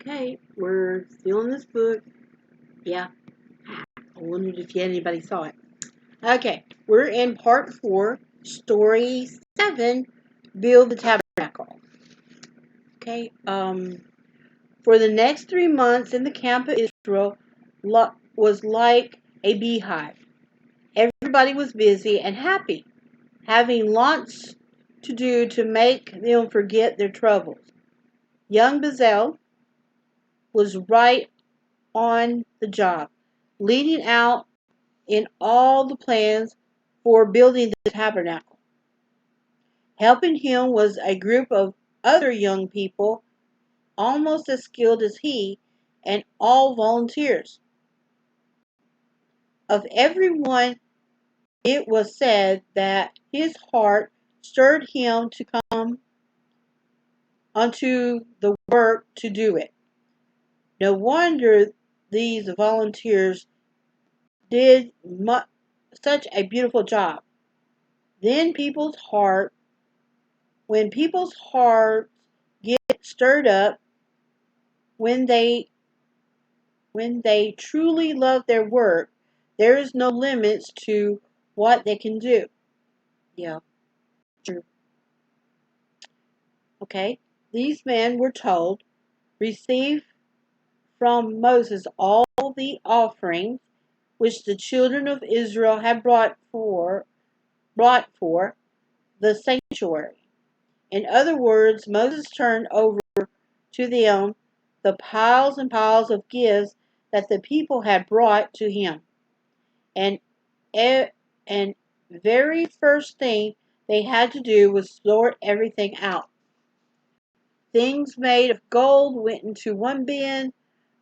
Okay, we're still in this book. Yeah, I wondered if anybody saw it. Okay, we're in part 4, story 7, Build the Tabernacle. Okay, for the next 3 months in the camp of Israel was like a beehive. Everybody was busy and happy, having lots to do to make them forget their troubles. Young Bezalel was right on the job, leading out in all the plans for building the tabernacle. Helping him was a group of other young people almost as skilled as he, and all volunteers. Of everyone, it was said that his heart stirred him to come onto the work to do it. No wonder these volunteers did such a beautiful job. Then when people's hearts get stirred up, when they truly love their work, there is no limits to what they can do. Yeah, true. Okay. These men were told, receive from Moses all the offerings which the children of Israel had brought for the sanctuary. In other words, Moses turned over to them the piles and piles of gifts that the people had brought to him. And and very first thing they had to do was sort everything out. Things made of gold went into one bin,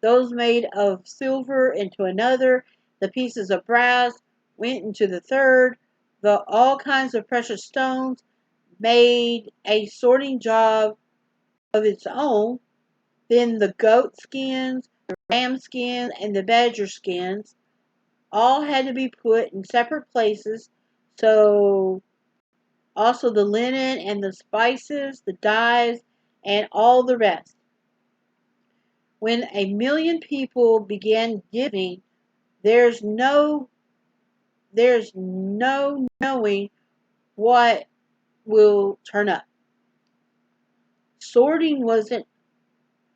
those made of silver into another, the pieces of brass went into the third, the all kinds of precious stones made a sorting job of its own. Then the goat skins, the ram skins, and the badger skins all had to be put in separate places. So also the linen and the spices, the dyes, and all the rest. When 1,000,000 people began giving, there's no knowing what will turn up. Sorting wasn't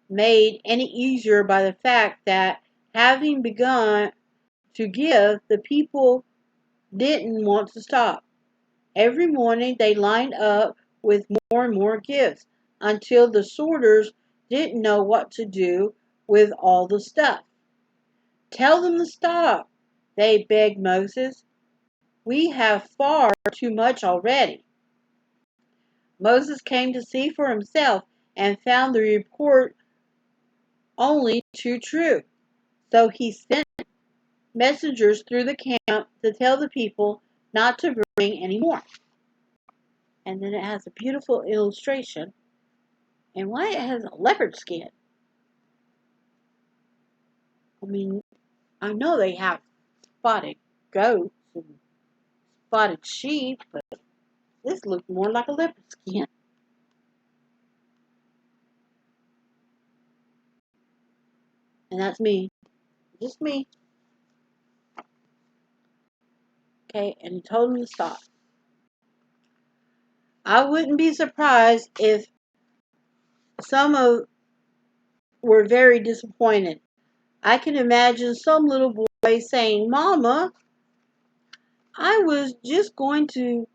made any easier by the fact that having begun to give, the people didn't want to stop. Every morning they lined up with more and more gifts until the sorters didn't know what to do with all the stuff. Tell them to stop, they begged Moses. We have far too much already. Moses came to see for himself and found the report only too true. So he sent messengers through the camp to tell the people not to bring any more. And then it has a beautiful illustration. And why it has a leopard skin? I mean, I know they have spotted goats and spotted sheep, but this looks more like a leopard skin. And that's me. Just me. Okay, and he told him to stop. I wouldn't be surprised if some of were very disappointed. I can imagine some little boy saying, Mama, I was just going to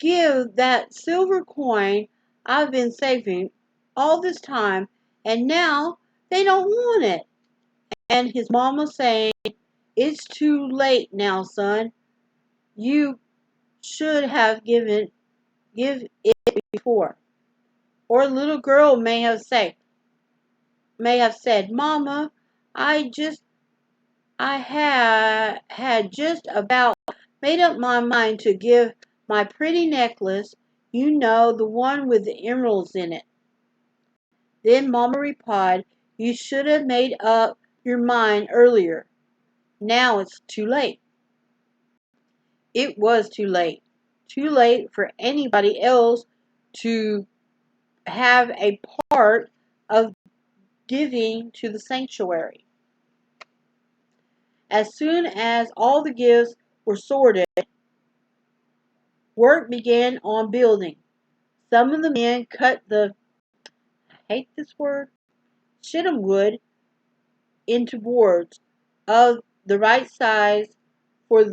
give that silver coin I've been saving all this time, and now they don't want it. And his mama saying, it's too late now, son. You should have give it before. Or a little girl may have said, Mama, I had just about made up my mind to give my pretty necklace, you know, the one with the emeralds in it. Then Mama replied, you should have made up your mind earlier. Now it's too late. It was too late. Too late for anybody else to have a part of giving to the sanctuary. As soon as all the gifts were sorted, work began on building. Some of the men cut the, I hate this word, shittim wood into boards of the right size of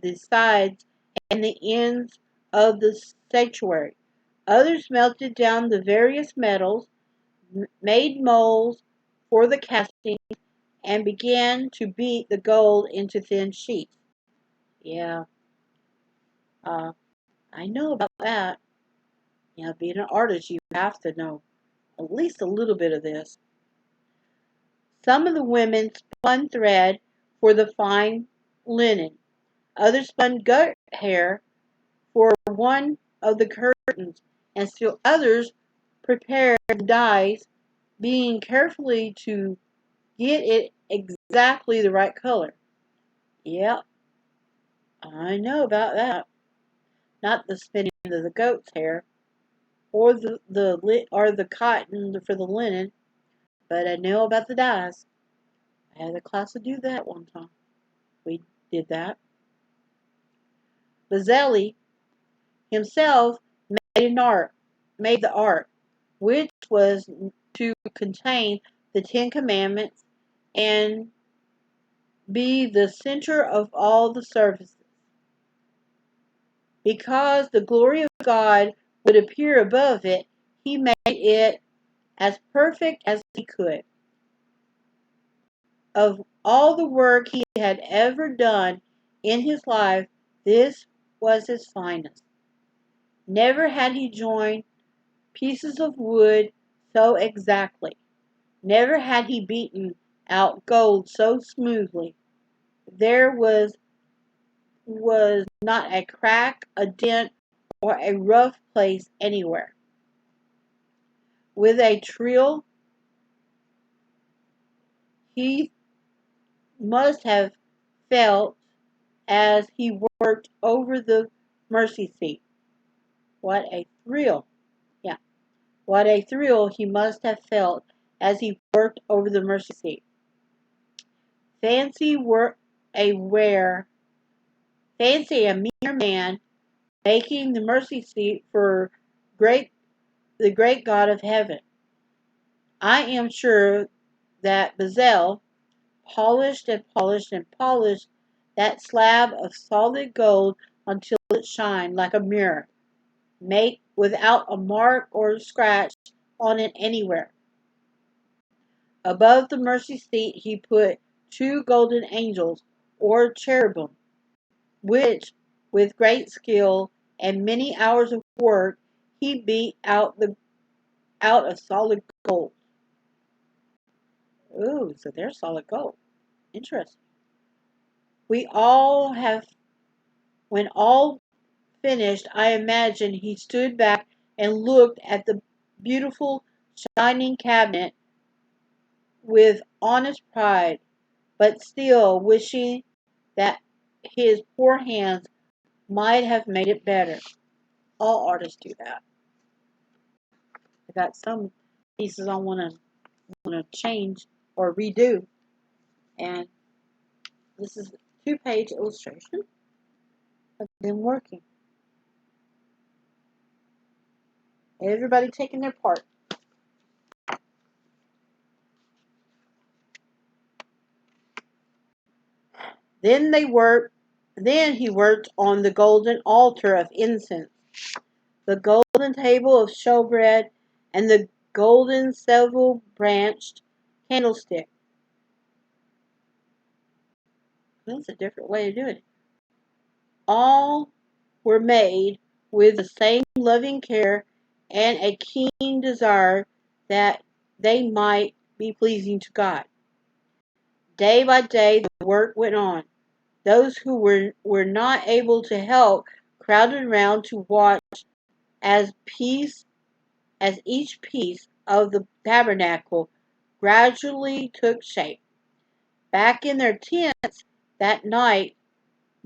the sides and the ends of the sanctuary. Others melted down the various metals, made molds for the casting, and began to beat the gold into thin sheets. Yeah, uh, I know about that. Being an artist, you have to know at least a little bit of this. Some of the women spun thread for the fine linen. Others spun goat hair for one of the curtains, and still others prepared dyes, being carefully to get it exactly the right color. Yep, I know about that. Not the spinning of the goat's hair or the cotton for the linen, but I know about the dyes. I had a class to do that one time. We did that. Bezalel himself made the ark, which was to contain the Ten Commandments and be the center of all the services. Because the glory of God would appear above it, he made it as perfect as he could. Of all the work he had ever done in his life, this was his finest. Never had he joined pieces of wood so exactly. Never had he beaten out gold so smoothly. There was not a crack, a dent, or a rough place anywhere. With a thrill he must have felt as he worked over the mercy seat. What a thrill. Yeah. What a thrill he must have felt as he worked over the mercy seat. Fancy were a where Fancy a mere man making the mercy seat for great the great God of heaven. I am sure that Bezalel polished and polished and polished that slab of solid gold until it shined like a mirror, make without a mark or scratch on it anywhere. Above the mercy seat he put two golden angels, or cherubim, which, with great skill and many hours of work, he beat out of solid gold. Ooh, so they're solid gold. Interesting. We all have, when all finished, I imagine he stood back and looked at the beautiful, shining cabinet with honest pride, but still wishing that his poor hands might have made it better. All artists do that. I got some pieces I want to change or redo, and this is a two-page illustration of them working. Everybody taking their part. Then they worked. Then he worked on the golden altar of incense, the golden table of showbread, and the golden several-branched candlestick. That's a different way of doing it. All were made with the same loving care and a keen desire that they might be pleasing to God. Day by day the work went on. Those who were not able to help crowded round to watch as each piece of the tabernacle gradually took shape. Back in their tents that night,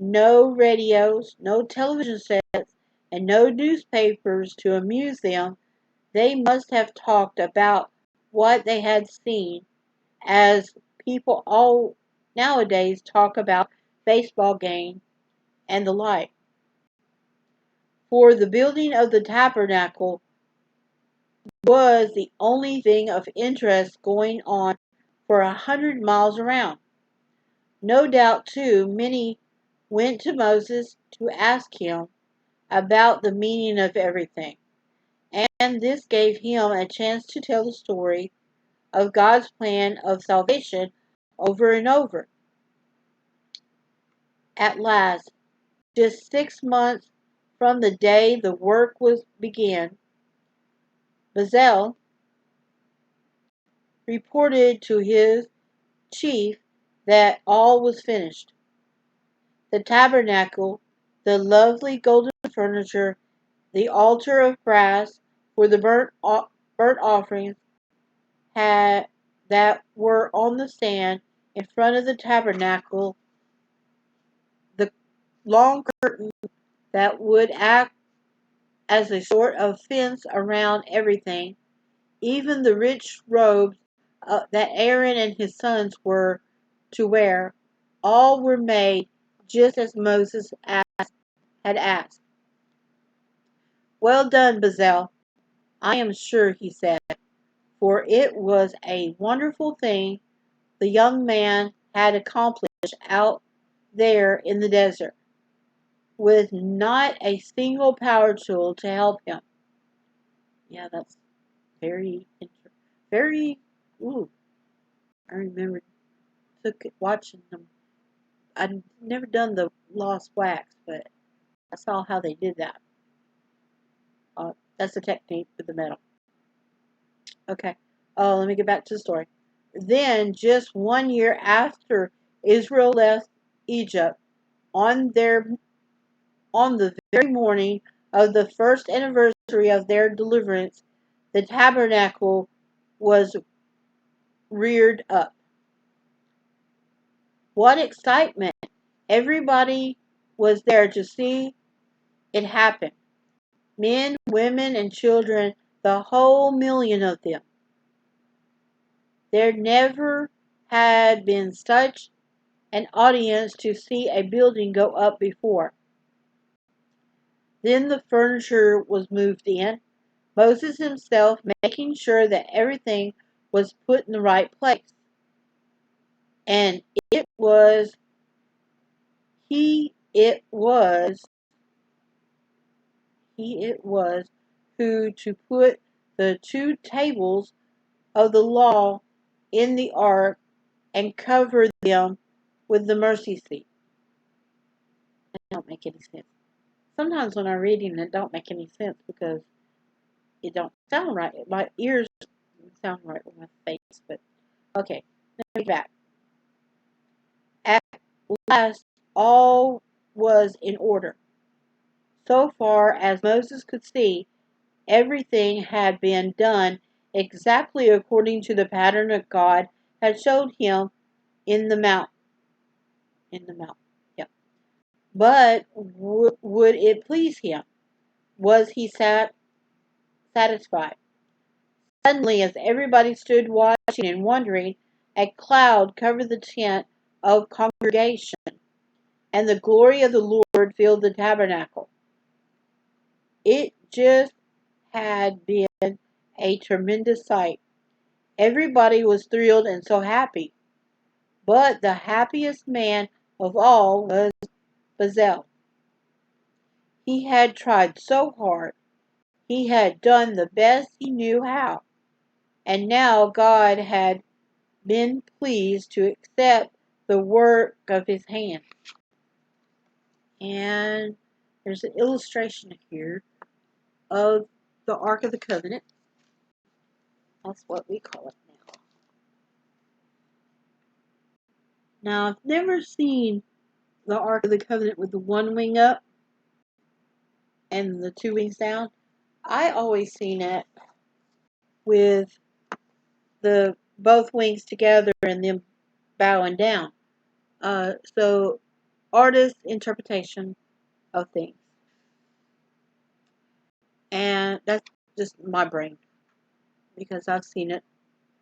no radios, no television sets, and no newspapers to amuse them, They must have talked about what they had seen, as people all nowadays talk about baseball game and the like. For the building of the tabernacle was the only thing of interest going on for 100 miles around. No doubt, too, many went to Moses to ask him about the meaning of everything, and this gave him a chance to tell the story of God's plan of salvation over and over. At last, just 6 months from the day the work was began, Bezalel reported to his chief that all was finished. The tabernacle, the lovely golden furniture, the altar of brass for the burnt offerings had that were on the stand in front of the tabernacle, the long curtain that would act as a sort of fence around everything, even the rich robes that Aaron and his sons were to wear, all were made just as Moses had asked. "Well done, Bezalel, I am sure," he said, for it was a wonderful thing the young man had accomplished out there in the desert, with not a single power tool to help him. Yeah, that's very. Ooh, I remember watching them. I'd never done the lost wax, but I saw how they did that. That's the technique with the metal. Okay. Oh, let me get back to the story. Then, just 1 year after Israel left Egypt, on the very morning of the first anniversary of their deliverance, the tabernacle was reared up. What excitement! Everybody was there to see it happen. Men, women, and children, the whole million of them. There never had been such an audience to see a building go up before. Then the furniture was moved in, Moses himself making sure that everything was put in the right place. And he it was who to put the 2 tables of the law in the ark and cover them with the mercy seat. That don't make any sense. Sometimes when I'm reading it don't make any sense because it don't sound right. My ears sound right with my face, but okay, let me back. At last all was in order. So far as Moses could see, everything had been done exactly according to the pattern that God had showed him in the mount. In the mount. Yep. But would it please him? Was he satisfied? Suddenly, as everybody stood watching and wondering, a cloud covered the tent of congregation, and the glory of the Lord filled the tabernacle. It just had been a tremendous sight. Everybody was thrilled and so happy. But the happiest man of all was Bezalel. He had tried so hard. He had done the best he knew how. And now God had been pleased to accept the work of his hand. And there's an illustration here of the Ark of the Covenant. That's what we call it now. Now, I've never seen the Ark of the Covenant with the one wing up and the 2 wings down. I always seen it with the both wings together and them bowing down. So, artist interpretation of things. And that's just my brain. because I've seen it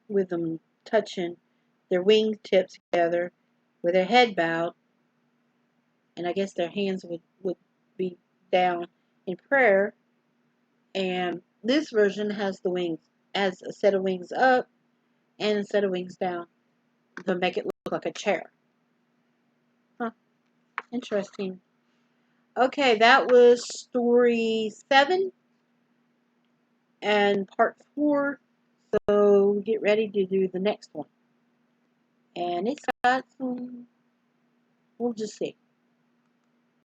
with them touching their wingtips together with their head bowed, and I guess their hands would be down in prayer. And this version has the wings, has a set of wings up and a set of wings down to make it look like a chair. Huh, interesting. Okay, that was story 7 and part 4. So get ready to do the next one. And it's got some, we'll just see.